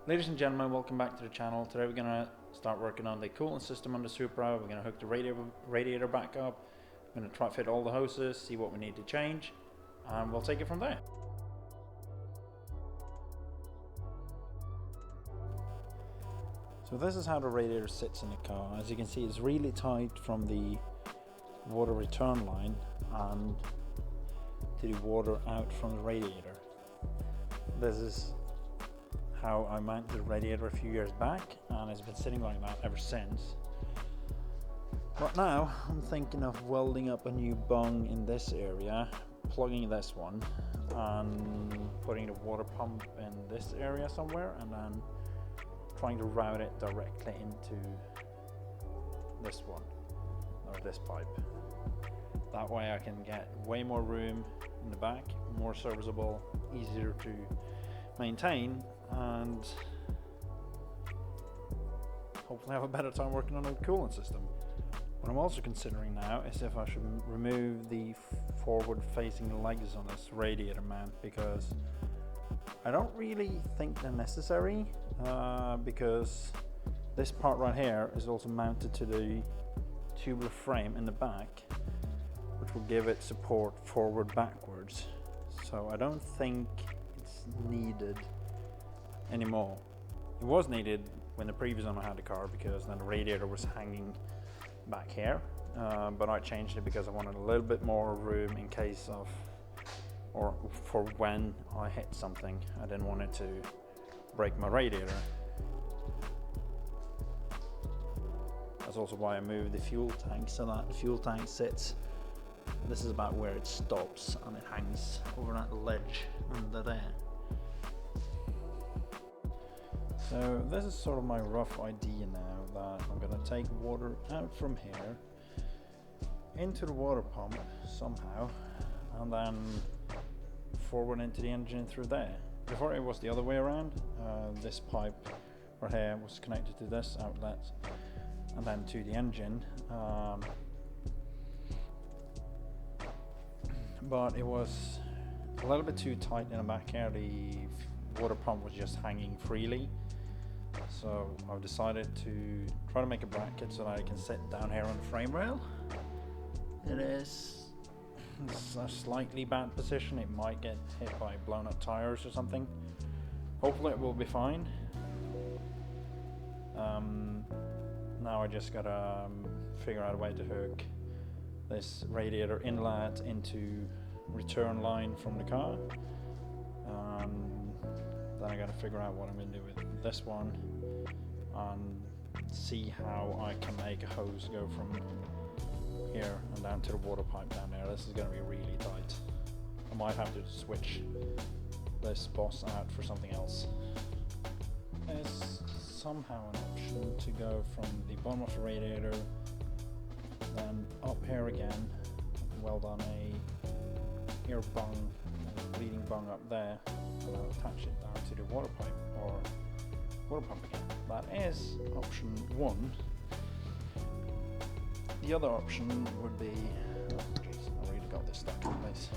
Ladies and gentlemen, welcome back to the channel. Today we're going to start working on the cooling system on the Supra. We're going to hook the radiator back up. I'm going to try to fit all the hoses, see what we need to change, and we'll take it from there. So this is how the radiator sits in the car. As you can see, it's really tight from the water return line and to the water out from the radiator. This is how I mounted the radiator a few years back, and it's been sitting like that ever since. But now I'm thinking of welding up a new bung in this area, plugging this one and putting the water pump in this area somewhere, and then trying to route it directly into this one or this pipe. That way I can get way more room in the back, more serviceable, easier to maintain, and hopefully have a better time working on a cooling system. What I'm also considering now is if I should remove the forward facing legs on this radiator mount, because I don't really think they're necessary, because this part right here is also mounted to the tubular frame in the back, which will give it support forward backwards. So I don't think it's needed anymore. It was needed when the previous owner had the car, because then the radiator was hanging back here, but I changed it because I wanted a little bit more room in case of, or for when I hit something. I didn't want it to break my radiator. That's also why I moved the fuel tank, so that the fuel tank sits, this is about where it stops, and it hangs over that ledge under there. So this is sort of my rough idea now, that I'm going to take water out from here into the water pump somehow, and then forward into the engine through there. Before it was the other way around. This pipe right here was connected to this outlet and then to the engine, but it was a little bit too tight in the back here. The water pump was just hanging freely. So I've decided to try to make a bracket so that I can sit down here on the frame rail. It's a slightly bad position. It might get hit by blown up tires or something. Hopefully it will be fine. Now I just gotta figure out a way to hook this radiator inlet into return line from the car. Then I gotta figure out what I'm gonna do with this one and see how I can make a hose go from here and down to the water pipe down there. This is gonna be really tight. I might have to switch this boss out for something else. There's somehow an option to go from the bottom of the radiator, then up here again, weld on a air bung, a bleeding bung up there, and I'll attach it down to the water pipe or water pump again. That is option one. The other option would be, oh jeez, I really got this stuck in place,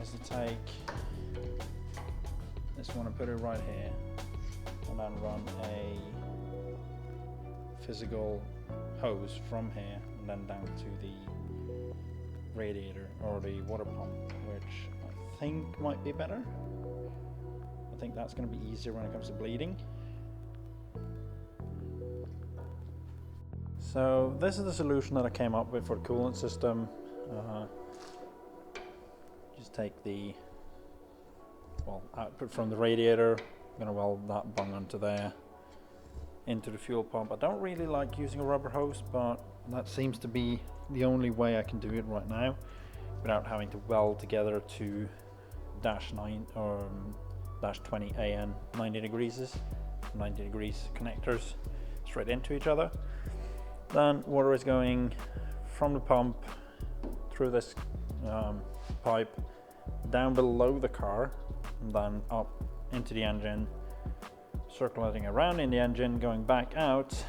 is to take this one and put it right here, and then run a physical hose from here and then down to the radiator or the water pump, which I think might be better. I think that's going to be easier when it comes to bleeding. So this is the solution that I came up with for the coolant system. Just take the output from the radiator. I'm going to weld that bung onto there, into the fuel pump. I don't really like using a rubber hose, but that seems to be the only way I can do it right now without having to weld together two -9 or -20 AN 90 degrees connectors straight into each other. Then water is going from the pump through this pipe down below the car and then up into the engine, circulating around in the engine, going back out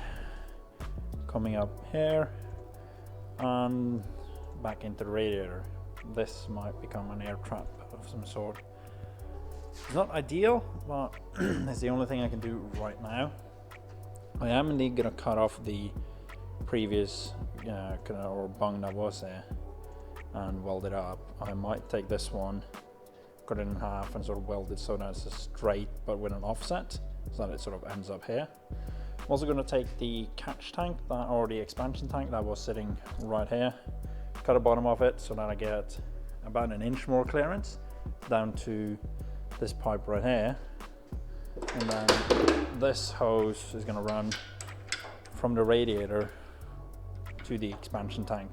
coming up here and back into the radiator. This might become an air trap of some sort. It's not ideal, but it's the only thing I can do right now. I am indeed going to cut off the previous or bung that was there and weld it up. I might take this one, cut it in half and sort of weld it so that it's a straight but with an offset, so that it sort of ends up here. I'm also going to take the catch tank or the expansion tank that was sitting right here, cut the bottom of it so that I get about an inch more clearance down to this pipe right here, and then this hose is going to run from the radiator to the expansion tank.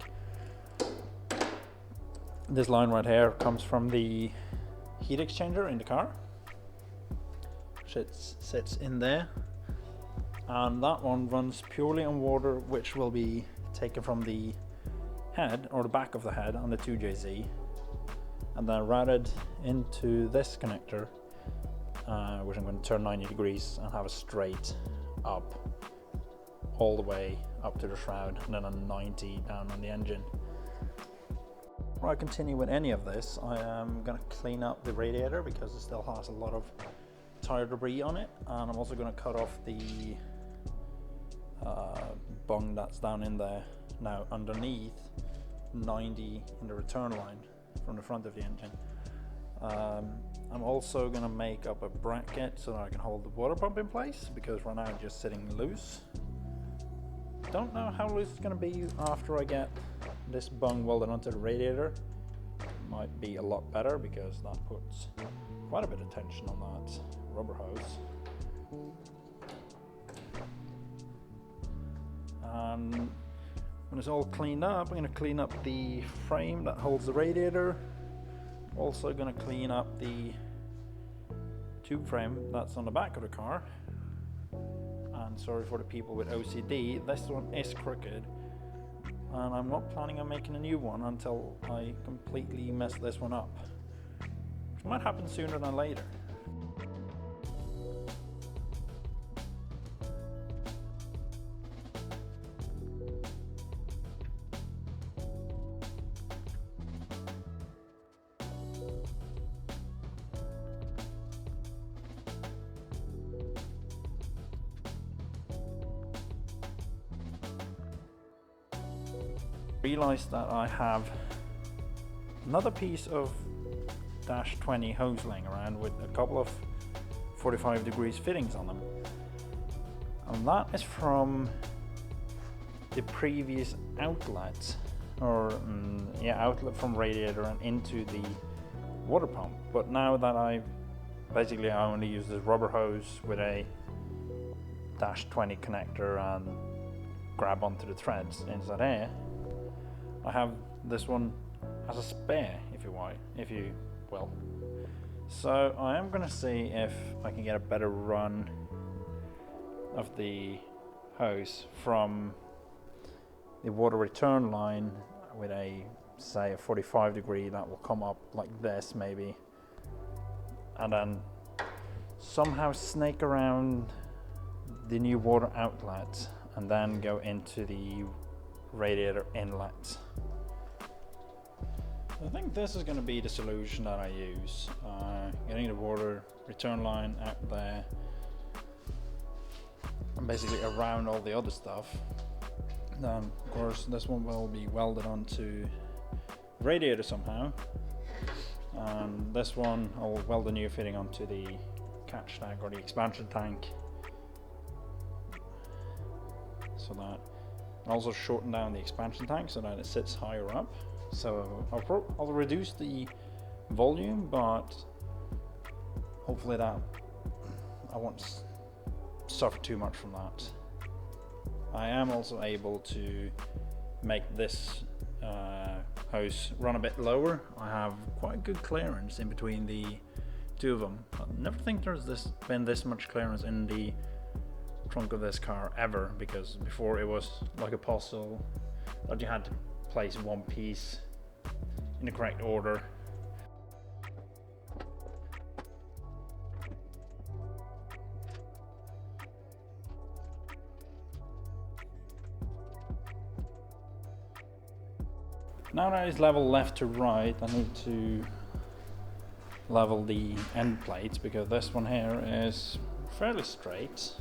This line right here comes from the heat exchanger in the car, which sits in there, and that one runs purely on water, which will be taken from the head or the back of the head on the 2JZ and then routed into this connector, which I'm going to turn 90 degrees and have a straight up all the way up to the shroud and then a 90 down on the engine. Before I continue with any of this, I am going to clean up the radiator because it still has a lot of tire debris on it, and I'm also going to cut off the bung that's down in there. Now underneath 90 in the return line from the front of the engine. I'm also going to make up a bracket so that I can hold the water pump in place, because right now it's just sitting loose. Don't know how loose it's going to be after I get this bung welded onto the radiator. Might be a lot better because that puts quite a bit of tension on that rubber hose. And when it's all cleaned up, I'm going to clean up the frame that holds the radiator. Also going to clean up the tube frame that's on the back of the car. And sorry for the people with OCD, this one is crooked, and I'm not planning on making a new one until I completely mess this one up, which might happen sooner than later. Realized that I have another piece of dash 20 hose laying around with a couple of 45 degrees fittings on them, and that is from the previous outlet, or outlet from radiator and into the water pump. But now that I only use this rubber hose with a dash 20 connector and grab onto the threads inside here, I have this one as a spare, if you will. So I am going to see if I can get a better run of the hose from the water return line with say a 45 degree that will come up like this maybe, and then somehow snake around the new water outlet and then go into the radiator inlet. I think this is going to be the solution that I use. Getting the water return line out there and basically around all the other stuff. Then of course this one will be welded onto the radiator somehow, and this one I'll weld a new fitting onto the catch tank or the expansion tank, so that and also shorten down the expansion tank so that it sits higher up. So I'll reduce the volume, but hopefully that I won't suffer too much from that. I am also able to make this hose run a bit lower. I have quite good clearance in between the two of them. I never think there's been this much clearance in the trunk of this car ever, because before it was like a puzzle that you had to place one piece in the correct order. Now that it's level left to right, I need to level the end plates, because this one here is fairly straight,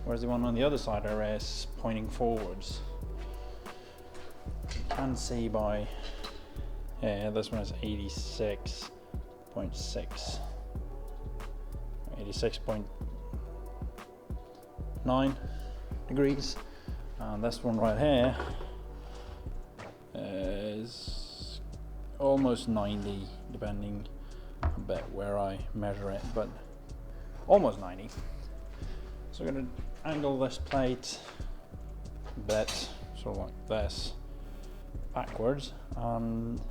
whereas the one on the other side there is pointing forwards. You can see by, yeah, this one is 86.6, 86.9 degrees, and this one right here is almost 90, depending a bit where I measure it, but almost 90. So I'm going to angle this plate a bit, sort of like this, backwards, and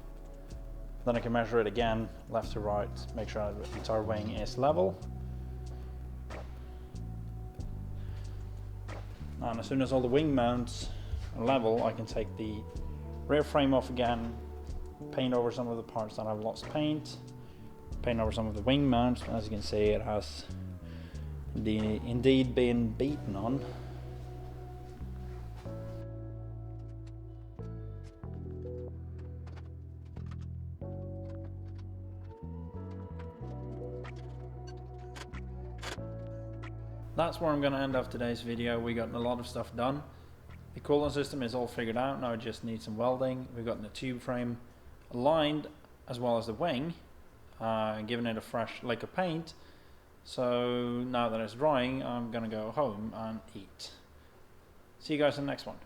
then I can measure it again, left to right, make sure the entire wing is level. And as soon as all the wing mounts are level, I can take the rear frame off again, paint over some of the parts that I've lost paint, paint over some of the wing mounts. As you can see, it has indeed been beaten on. That's where I'm going to end off today's video. We got a lot of stuff done. The cooling system is all figured out. Now I just need some welding. We've got the tube frame aligned, as well as the wing, giving it a fresh lick of paint. So now that it's drying, I'm going to go home and eat. See you guys in the next one.